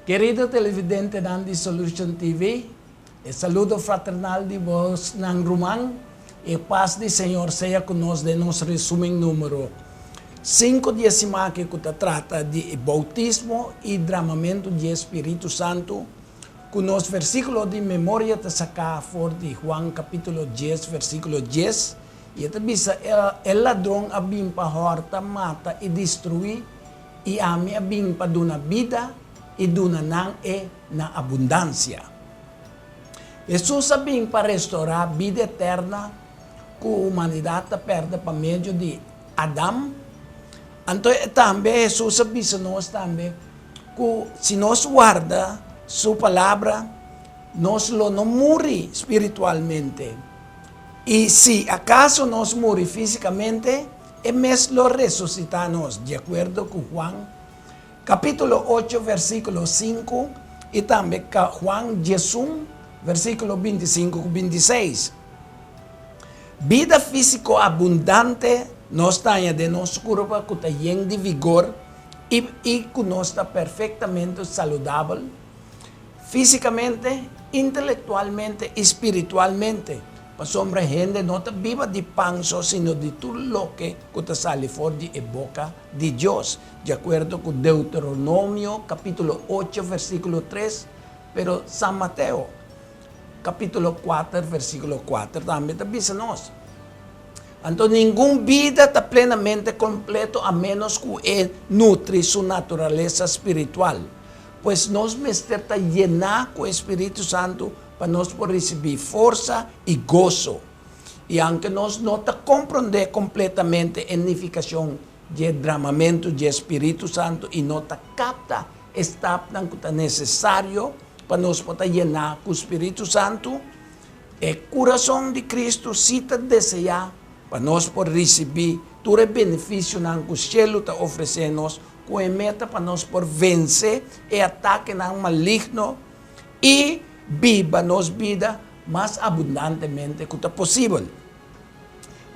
Querido televidente Nandi Solution TV, el saludo fraternal de vos ng Rumang, e paz de Senhor seja conosco de nosso resumen número 5 que trata de bautismo e derramamento de Espírito Santo, com os versículos de memória de sacar for de Juan capítulo 10, versículo 10, e também el ladrão abim para horta, mata e destruir, e ami abim para duna vida, e duna nang na abundância. Jesus abim para restaurar a vida eterna que a humanidade perde por meio de Adão. Então, também Jesus avisa nós também que se nós guarda sua palavra, nós não morre espiritualmente. E se acaso nós morre fisicamente, é mesmo ressuscitar nós, de acordo com Juan capítulo 8, versículo 5, e também Juan 11, versículo 25 e 26. Vida física abundante nós temos de nosso corpo que está cheio de vigor e que nós está perfeitamente saudável, fisicamente, intelectualmente, espiritualmente. Para sombra gente não está viva de pão só, sino de tudo o que está sale fora de boca de Deus, de acordo com Deuteronômio, capítulo 8, versículo 3, pero São Mateus, capítulo 4, versículo 4, também está dizendo nós. Então, nenhuma vida está plenamente completa a menos que nutre sua natureza espiritual. Pois nós mestre está llenar com o Espírito Santo para nós poder receber força e gozo. E aunque nós não compreender completamente a edificação de derramamento de Espírito Santo e não capta está que é necessário para nós poder llenar com o Espírito Santo, o coração de Cristo se está desejar para nós poder receber todo o benefício que o céu está oferecendo, com a meta para nós poder vencer o ataque maligno e viva nossa vida mais abundantemente que possível.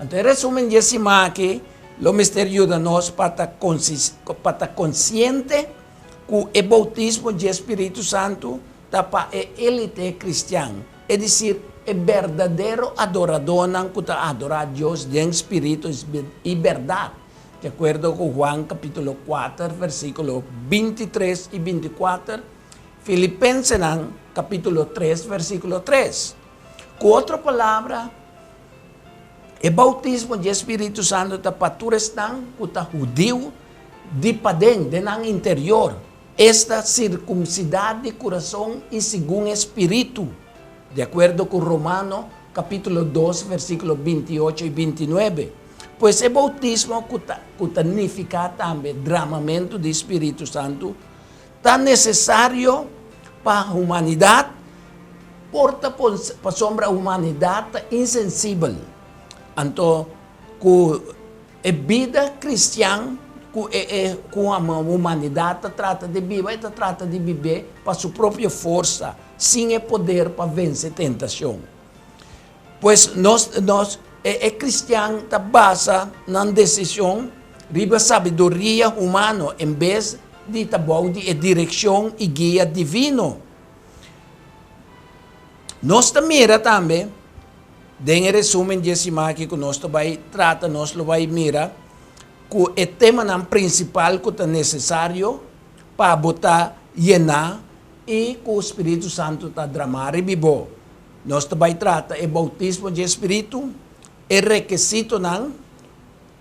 Então, resumen desse aqui, o mistério de nós para estar consciente que o bautismo de Espírito Santo está para a elite cristã, é dizer, é verdadeiro adorador que está a adorar a Deus em espírito e verdade, de acordo com Juan capítulo 4, versículo 23 e 24, Filipenses capítulo 3, versículo 3. Com outra palavra, o bautismo de Espírito Santo está para todos que está judeu de padem, de não interior. Esta circuncidade de coração e segundo espírito, de acordo com Romano capítulo 2, versículo 28 e 29. Pois o bautismo que significa também derramamento do Espírito Santo está necessário para a humanidade, porta para sombra a humanidade insensível. Então, com a vida cristã, com a humanidade trata de viver, trata de viver para sua própria força, sem o poder para vencer a tentação. Pois nós cristão está baseado na decisão, riba sabedoria humana, em vez de a direção e guia divino. Nós mira também, em resumen desse aqui que nós vai tratar, nós vai mirar que o tema principal que é necessário para botar llenar e que o Espírito Santo está dramar e vivo. Nós vai tratar o bautismo de Espírito, é requisito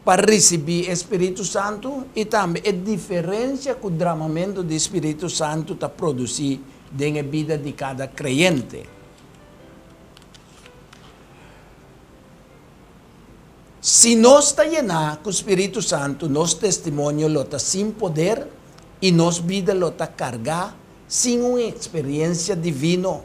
para receber o Espírito Santo e também a diferença que o derramamento do Espírito Santo está produzindo na vida de cada crente. Se nós está llenar com o Espírito Santo, nosso testemunho está sem poder e nossa vida está carregada sem uma experiência divina.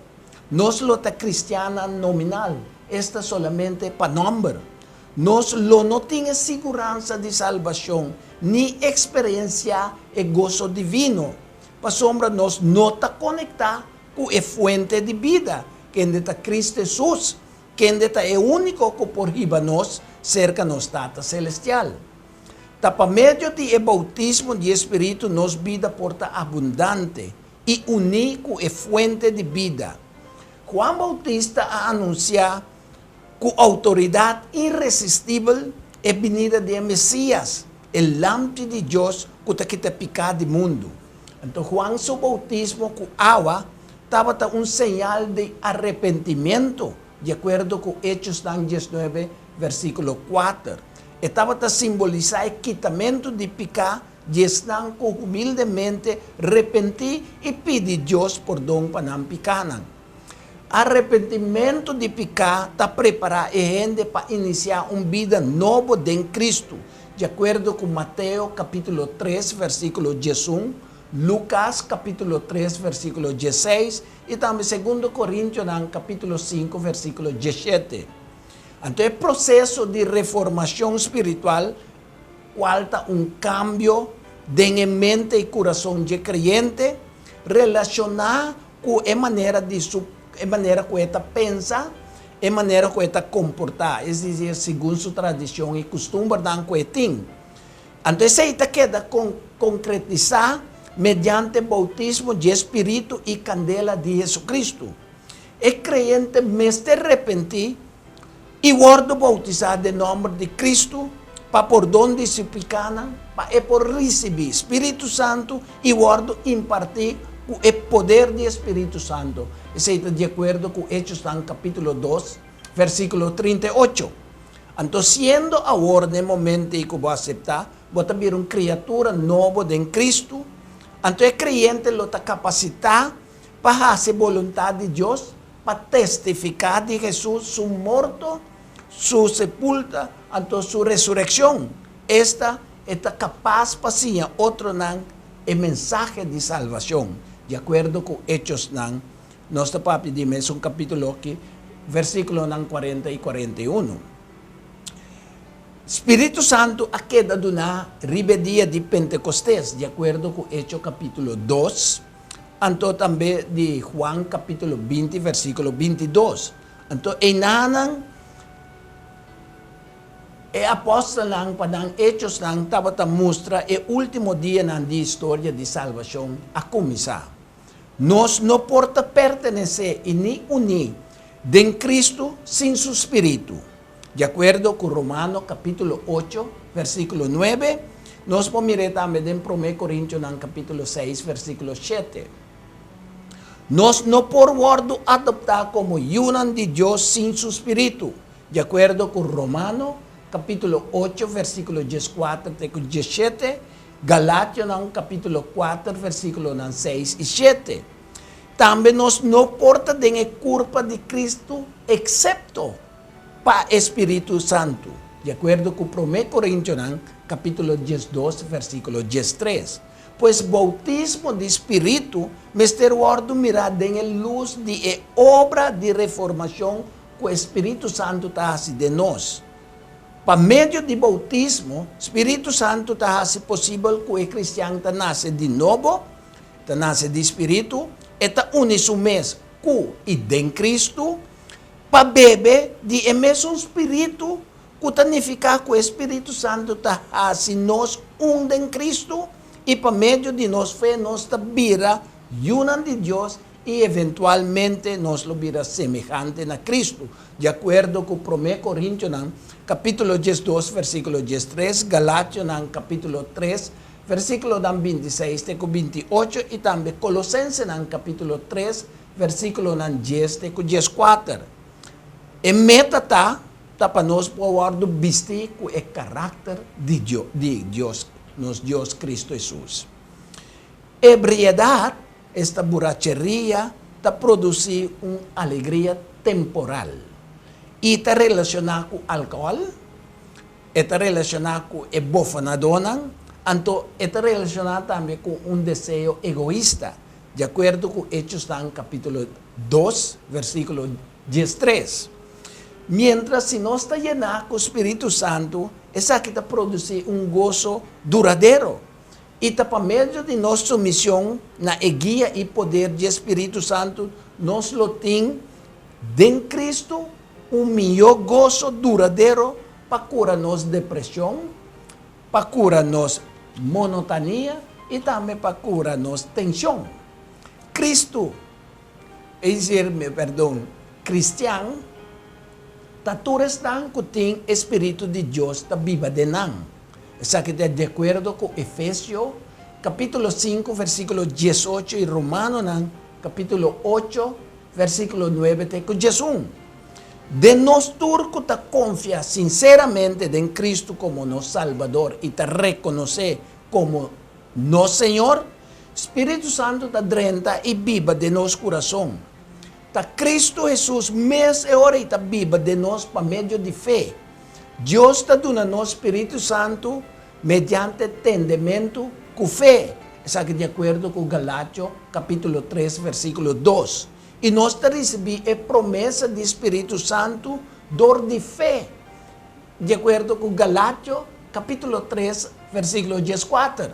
Nós está cristiana nominal, esta solamente para número. Nós não temos segurança de salvação, nem experiência e gozo divino. Para sombra, nós não está conectados com a fonte de vida, que é Cristo Jesus, que é o único que por riba nós cerca no estado celestial. Por meio do bautismo de Espírito, nossa vida porta abundante y único es fuente de vida. Juan Bautista anuncia con autoridad irresistible es venida de Mesías, el lampe de Dios que te quita pecado del mundo. Entonces Juan su bautismo con agua estaba un señal de arrepentimiento, de acuerdo con Hechos 19, versículo 4. Estaba a simbolizar el quitamiento de pecado y están humildemente arrepentir y pedir Dios perdón para no pecar. Arrepentimiento de pecado está preparar a gente para iniciar una vida nueva en Cristo, de acuerdo con Mateo capítulo 3, versículo 11, Lucas capítulo 3, versículo 16 y también 2 Corintios capítulo 5, versículo 17. Entonces, el proceso de reformación espiritual falta un cambio de mente y corazón de creyente relacionado con la manera de su manera que esta piensa, la manera que esta comporta, es decir, según su tradición y costumbre dan que tiene. Entonces, esta queda concretizada mediante el bautismo de Espíritu y candela de Jesucristo. El creyente me está arrepentido y guardo bautizado en nombre de Cristo para por donde se pican, para por recibir Espíritu Santo y guardo impartir el poder del Espíritu Santo. Eso está de acuerdo con Hechos capítulo 2, versículo 38. Entonces, siendo ahora en el momento en que voy a aceptar, voy a ver una criatura nueva en Cristo. Entonces, el creyente lo está capacitado para hacer voluntad de Dios, para testificar de Jesús, su muerto, su sepulta, entonces su resurrección. Esta está capaz para enseñar otro el mensaje de salvación, de acuerdo con Hechos nuestro papi dime es un capítulo aquí, versículo 40 y 41. Espíritu Santo ha quedado una ribería de Pentecostés, de acuerdo con Hechos capítulo 2, entonces también de Juan capítulo 20, versículo 22. Entonces, enanan el apóstol para Hechos estaba mostra el último día de historia de salvación a comenzar. Nos no porta pertenecer y ni unir en Cristo sin su Espíritu. De acuerdo con Romanos capítulo 8, versículo 9, nos podemos también en 1 Corintios capítulo 6, versículo 7. Nos no por guardo adoptar como yunan de Dios sin su Espíritu. De acuerdo con Romanos capítulo 8, versículo 14 y 17, Galatios capítulo 4, versículo 6 y 7. También nos no porta de la culpa de Cristo, excepto para Espíritu Santo. De acuerdo con 1 Corintios capítulo 12, versículo 13. Pues bautismo de Espíritu, Mr. Guardo mirar en la luz de obra de reformación que el Espíritu Santo está haciendo de nosotros. Por medio de bautismo, Espíritu Santo está haciendo posible que el cristiano nace de nuevo, nace de Espíritu, está une su mes con y de Cristo, para beber de el mismo Espíritu, que significa que el Espíritu Santo está haciendo un en Cristo, y por medio de nos fe, nos vira una de Dios y eventualmente nos lo vira semejante a Cristo. De acuerdo con 1 Corintios capítulo 12, versículo 13, Galatios capítulo 3, versículo 26 y 28 y también Colosenses capítulo 3, versículo 10 y 14. En meta está para nos poder vestir con el carácter de Dios, nos Dios Cristo Jesús. Ebriedad, esta borrachería, está producir una alegría temporal. Y está relacionada con alcohol, está relacionada con el bofanadona, entonces está relacionada también con un deseo egoísta, de acuerdo con Hechos capítulo 2, versículo 13. Mientras si no está llenada con Espíritu Santo, esa que está produciendo un gozo duradero. Y está por medio de nuestra misión, na guía y poder del Espíritu Santo, nos lo tiene en Cristo un mejor gozo duradero para curarnos depresión, para curarnos monotonía y también para curarnos tensión. Cristo, es decir, cristiano, taturas dan que tem Espíritu de Dios ta viva de nan. Esa que de acuerdo con Efesios, capítulo 5, versículo 18 y Romano nan, capítulo 8, versículo 9 te con Jesús. De nos turco ta confía sinceramente en Cristo como nos Salvador y te reconoce como nos Señor, Espíritu Santo ta drenta y viva de nos corazón. Ta Cristo Jesús mes e hora y ta viva de nos por medio de fe. Dios ta dona nos Espíritu Santo mediante entendimiento con fe. Esa que de acuerdo con Galatio capítulo 3 versículo 2. Y nós recebemos a promessa do Espírito Santo dor de fé, de acordo com Galatio, capítulo 3, versículo 14.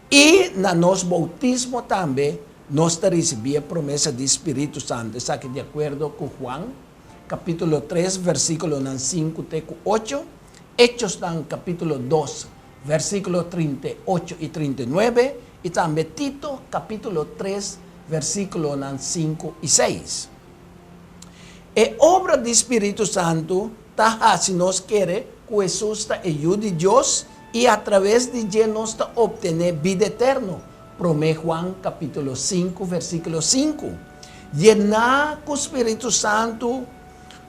E na nosso bautismo também, nós recebemos a promessa do Espírito Santo, isso aqui de acordo com Juan, capítulo 3, versículo 5 até 8, Hechos capítulo 2, versículo 38 e 39, e também Tito, capítulo 3, versículo 5 e 6. E obra do Espírito Santo está se nós queremos que Jesus ajude Deus e através de Deus nós obter vida eterna. Promete Juan capítulo 5, versículo 5. Llenar com o Espírito Santo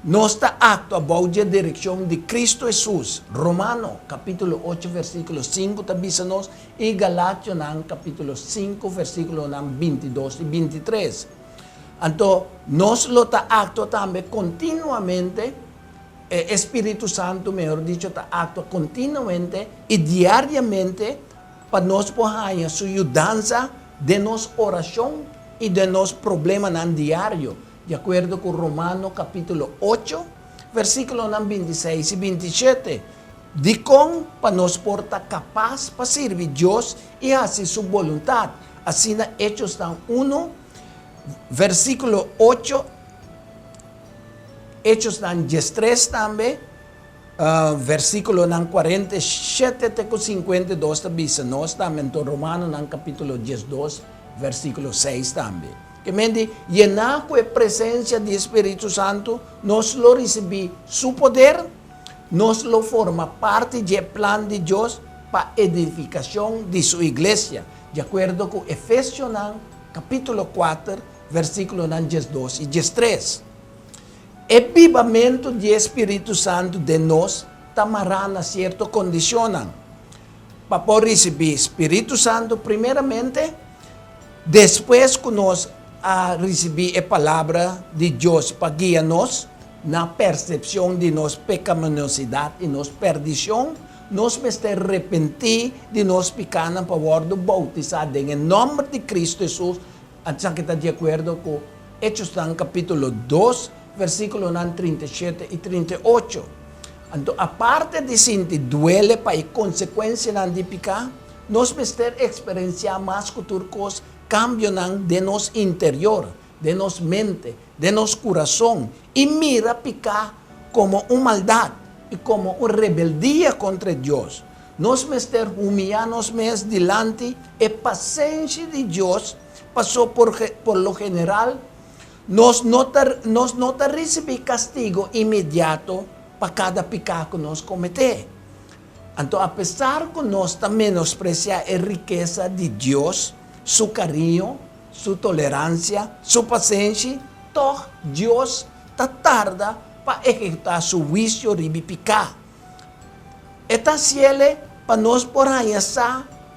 nós está acto about a direção de Cristo Jesus. Romano capítulo 8, versículo 5 também nos e Galatio capítulo 5, versículo 22 e 23. Então, nós lo está acto também continuamente, Espírito Santo, melhor dicho, está acto continuamente e diariamente para nós poder a sua ajuda de nossa oração e de nosso problema diário. De acordo com Romano capítulo 8, versículo 26 e 27, de como para nós portar capaz para servir Deus e fazer sua vontade. Assim na Hechos 1, versículo 8, Hechos 13 também, versículo 47 até 52 também, nós também, Romano capítulo 12, versículo 6 também. Que mente, llenar com a presença do Espírito Santo, nós lo recebemos seu poder, nós lo forma parte do plano de Deus para a edificação de sua igreja, de acordo com Efésios capítulo 4, versículo 12 e 13. O avivamento do Espírito Santo de nós tamará na certa condição. Para poder receber Espírito Santo, primeiramente, depois que nós a receber a palavra de Deus para guiar-nos na percepção de nossa pecaminosidade e nossa perdição, nós vamos arrepender de nós pecados para favor do bautizado em nome de Cristo Jesus, assim que está de acordo com Hechos capítulo 2, versículo 37 e 38. Então, a parte de sentir duele para a consequência de pecar, nós vamos experienciar mais culturas cambio de nosso interior, de nossa mente, de nosso coração, e mira pecar como uma maldade e como uma rebeldia contra Deus. Nós vamos humilhar-nos mesmos delante e paciência de Deus passou por lo general, nós não recebemos castigo imediato para cada pecado que nós cometemos. Então, apesar que nós também menospreciamos a riqueza de Deus, su carinho, su tolerância, su paciência, todo Deus tarda para executar su juízo e pecar. Está cielo para nós por aí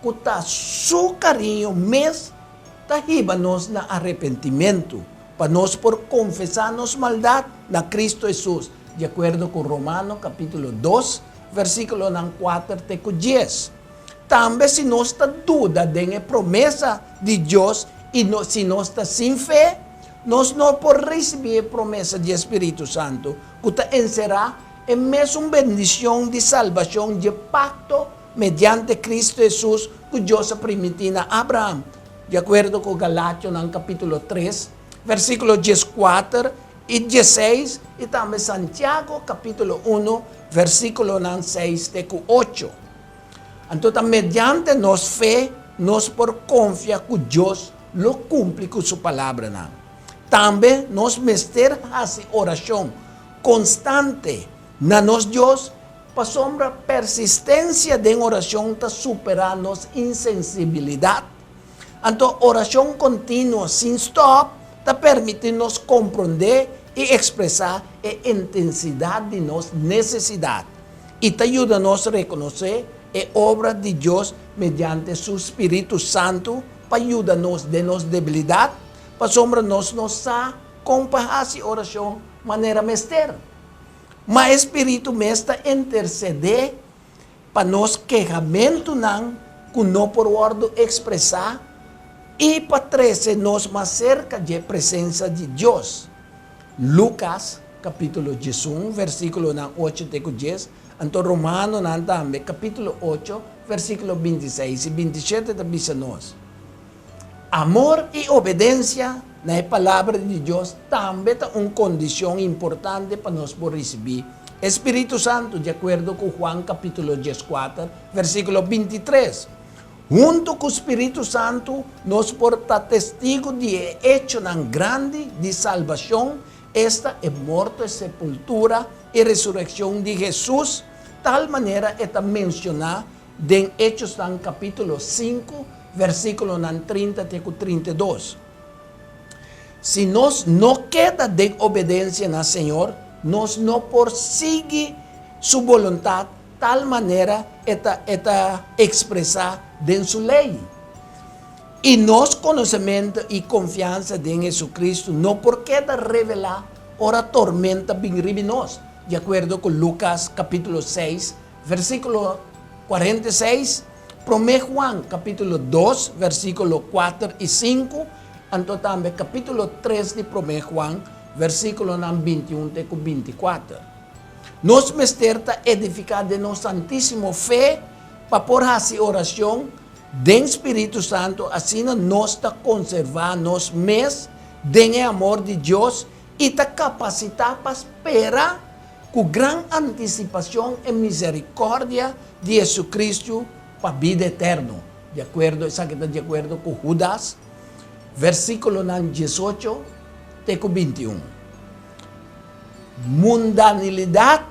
que está su carinho mesmo, está riba-nos na arrependimento, para nós por confessar nos maldade na Cristo Jesus, de acordo com Romano capítulo 2, versículo 4 até 10. Também se nós está dúvida da promessa de Deus e se nós está sem fé, nós não podemos receber a promessa do Espírito Santo, que está encerrar em mesmo uma bendição de salvação, de pacto mediante Cristo Jesus, que Deus permitiu a Abraão. De acordo com Galátios, no capítulo 3, versículo 14 e 16, e também Santiago, capítulo 1, versículo 6 até 8. Então, mediante nossa fé, nós por confiar que Deus lo cumple con su palabra. También nos mester hace oración constante na nos Dios, pa sombra persistencia de oración ta superarnos insensibilidad. Anto oración continua sin stop ta permitirnos comprender y expresar la intensidad de nuestra necesidad y te ayuda a nos reconocer la obra de Dios mediante su Espíritu Santo para ayudarnos de nuestra debilidad, para sombra nos sa compasión y oración manera mester. Mas Espíritu me está interceder para nos quejamento que no por ordo expresar y para traer nos más cerca de presencia de Dios. Lucas, capítulo 11, versículo 8 y 10. Anto Romano también, capítulo 8, versículo 26 y 27 también nos. Amor y obediencia, la palabra de Dios, también es una condición importante para nosotros recibir Espíritu Santo, de acuerdo con Juan capítulo 14, versículo 23. Junto con el Espíritu Santo, nos porta testigo de hecho tan grande de salvación, esta es muerte, sepultura y resurrección de Jesús, tal manera está mencionada en Hechos capítulo 5, versículo 30 y 32. Si nos no queda de obediencia al Señor, nos no persigue su voluntad, tal manera está expresada en su ley. Y nos conocimiento y confianza en Jesucristo no porque da revelar ora tormenta nos, de acuerdo con Lucas capítulo 6, versículo 46, promé Juan capítulo 2, versículo 4 y 5, anto también capítulo 3 de promé Juan, versículo 21 y 24. Nos mesterta edificar de nos santísimo fe para por hacer oración den Espíritu Santo, así nos está conservando mes den el amor de Dios y te capacita para esperar con gran anticipación en misericordia de Jesucristo para vida eterna. De acuerdo con Judas, versículo 18 y 21. Mundanilidad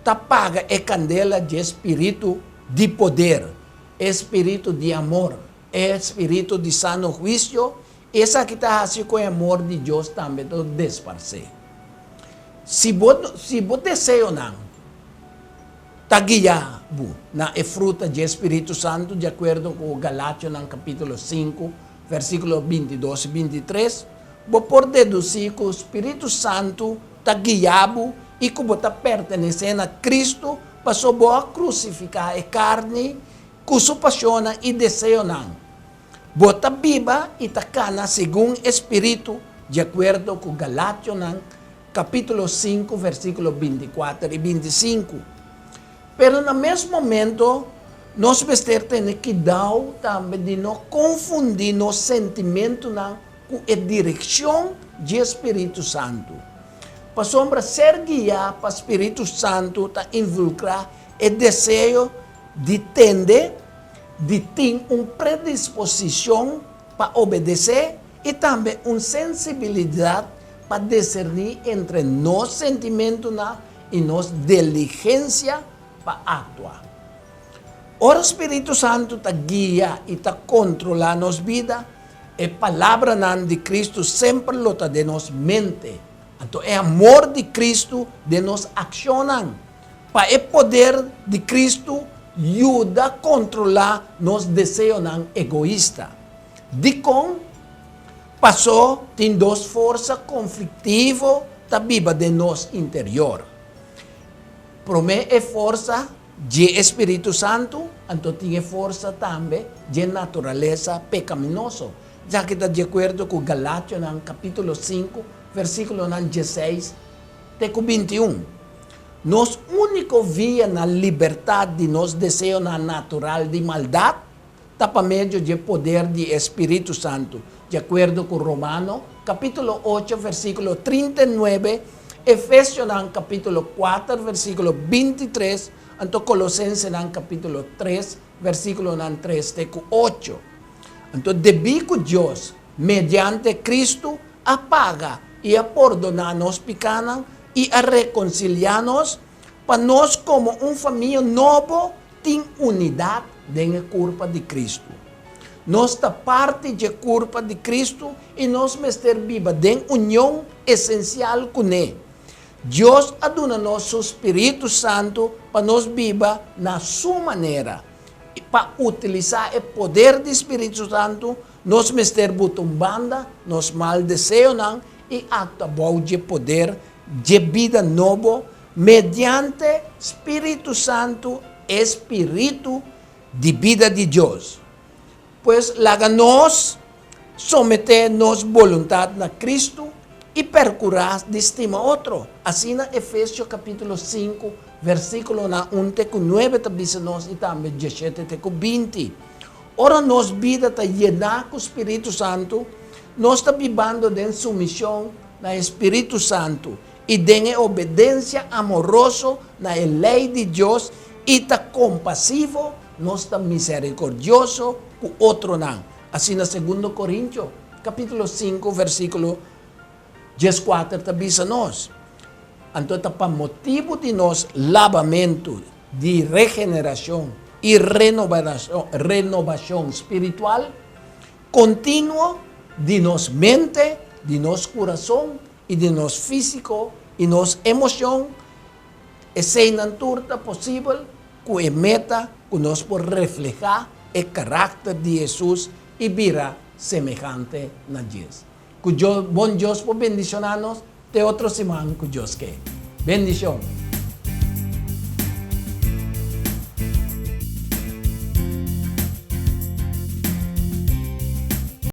te paga a candela de espíritu de poder, espíritu de amor, espíritu de sano juicio, esa que está así con el amor de Dios también lo desparce. Si vos deseo ta guiado na fruta de Espíritu Santo, de acuerdo con Galatas capítulo 5, versículo 22 y 23, vos por deducir que el Espíritu Santo ta guiado y que vos está perteneciendo a Cristo, pasó vos a crucificar la carne, con su pasión y deseo. Vos está viva y está cana según Espíritu, de acuerdo con Galatas capítulo 5, versículo 24 y 25. Pero en el mismo momento, nos tenemos que dar también de no confundir los sentimientos con la dirección del Espíritu Santo. Para sombra ser guiado para el Espíritu Santo, está involucrar el deseo de tener, de tener una predisposición para obedecer y también una sensibilidad para discernir entre los sentimientos y nuestra diligencia para actuar. Ahora el Espíritu Santo te guía y te controla nuestra vida. La palabra de Cristo siempre lo está de nuestra mente. Entonces, el amor de Cristo de nos accionan. Para el poder de Cristo ayuda a controlar los deseos egoístas. De con pasó tiene dos fuerzas conflictivas viva de nos interior. Promete fuerza de Espíritu Santo, entonces tiene fuerza también de naturaleza pecaminosa. Ya que está de acuerdo con Galatas capítulo 5, versículo 16 y 21. Nos único vía na libertad de nos deseos natural de maldad, está por medio del poder del Espíritu Santo. De acuerdo con Romano, capítulo 8, versículo 39, Efesios capítulo 4, versículo 23, entonces Colosenses capítulo 3, versículo 3 y 8. Entonces, debido a Dios, mediante Cristo, apaga e a perdonar-nos pecados e a reconciliar-nos para nós como família novo tem unidade na culpa de Cristo. Nós está parte da culpa de Cristo e nós mestre viva em união essencial com Ele. Deus aduna nosso Espírito Santo para nós viva na sua maneira. E para utilizar o poder do Espírito Santo, nós mestre botam banda, nós mal desejam e acabamos de poder de vida novo mediante Espírito Santo, Espírito de vida de Deus. Pues laga-nos someter-nos voluntade na Cristo e percurar de estima outro. Assim na Efésios capítulo 5, versículo 1 com 9 diz-nos e também 17 com 20. Ora, nós vida está llena com o Espírito Santo, nós está vivendo em submissão na Espírito Santo e em obediência amorosa na lei de Deus e está compassivo, nós está misericordioso com outro não. Assim na 2 Coríntios, capítulo 5, versículo 14, diz-nos. Então, para motivo de nós lavamento, de regeneração e renovação espiritual, contínuo de nossa mente, de nosso coração e de nosso físico e nossa emoção, e sem naturta possível, com a meta que nós podemos reflejar o caráter de Jesus e virar semejante a Deus. Que Deus, bom Deus, por bendicionar-nos, até outra semana que Deus quer. Bendição.